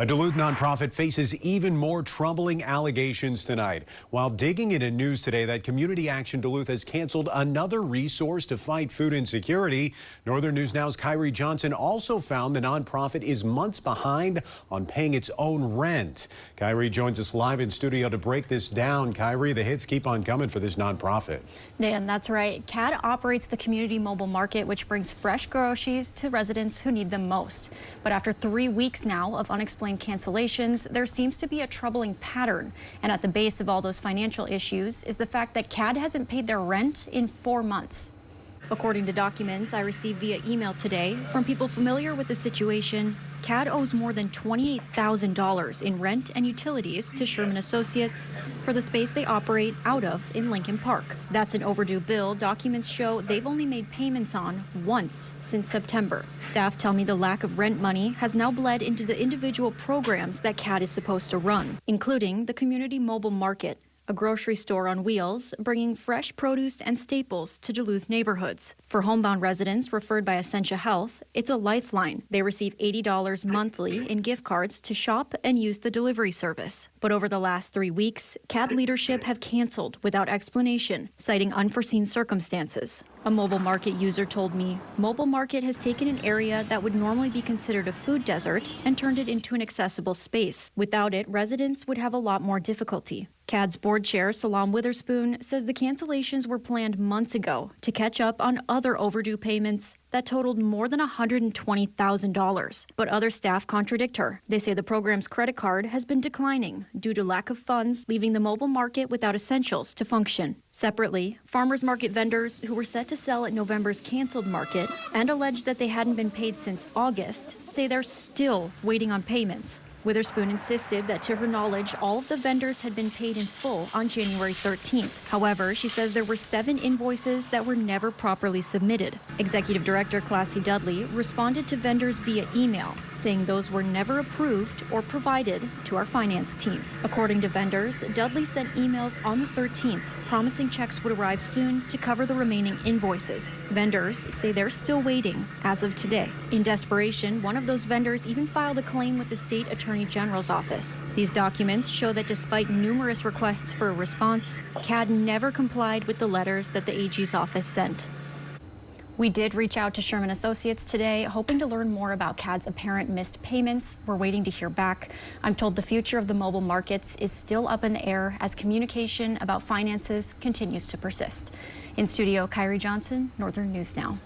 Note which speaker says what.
Speaker 1: A Duluth nonprofit faces even more troubling allegations tonight. While digging into news today that Community Action Duluth has canceled another resource to fight food insecurity, Northern News Now's Kyrie Johnson also found the nonprofit is months behind on paying its own rent. Kyrie joins us live in studio to break this down. Kyrie, the hits keep on coming for this nonprofit.
Speaker 2: Dan, that's right. CAD operates the community mobile market, which brings fresh groceries to residents who need them most. But after 3 weeks now of unexplained cancellations, there seems to be a troubling pattern. And at the base of all those financial issues is the fact that CAD hasn't paid their rent in 4 months. According to documents I received via email today from people familiar with the situation, CAD owes more than $28,000 in rent and utilities to Sherman Associates for the space they operate out of in Lincoln Park. That's an overdue bill documents show they've only made payments on once since September. Staff tell me the lack of rent money has now bled into the individual programs that CAD is supposed to run, including the community mobile market, a grocery store on wheels bringing fresh produce and staples to Duluth neighborhoods. For homebound residents referred by Essentia Health, it's a lifeline. They receive $80 monthly in gift cards to shop and use the delivery service. But over the last 3 weeks, CAD leadership have canceled without explanation, citing unforeseen circumstances. A mobile market user told me mobile market has taken an area that would normally be considered a food desert and turned it into an accessible space. Without it, residents would have a lot more difficulty. CAD's board chair, Salam Witherspoon, says the cancellations were planned months ago to catch up on other overdue payments that totaled more than $120,000. But other staff contradict her. They say the program's credit card has been declining due to lack of funds, leaving the mobile market without essentials to function. Separately, farmers market vendors who were set to sell at November's canceled market and alleged that they hadn't been paid since August say they're still waiting on payments. Witherspoon insisted that to her knowledge, all of the vendors had been paid in full on January 13th. However, she says there were 7 invoices that were never properly submitted. Executive Director Classy Dudley responded to vendors via email, saying those were never approved or provided to our finance team. According to vendors, Dudley sent emails on the 13th promising checks would arrive soon to cover the remaining invoices. Vendors say they're still waiting as of today. In desperation, one of those vendors even filed a claim with the state attorney general's office. These documents show that despite numerous requests for a response, CAD never complied with the letters that the AG's office sent. We did reach out to Sherman Associates today, hoping to learn more about CAD's apparent missed payments. We're waiting to hear back. I'm told the future of the mobile markets is still up in the air as communication about finances continues to persist. In studio, Kyrie Johnson, Northern News Now.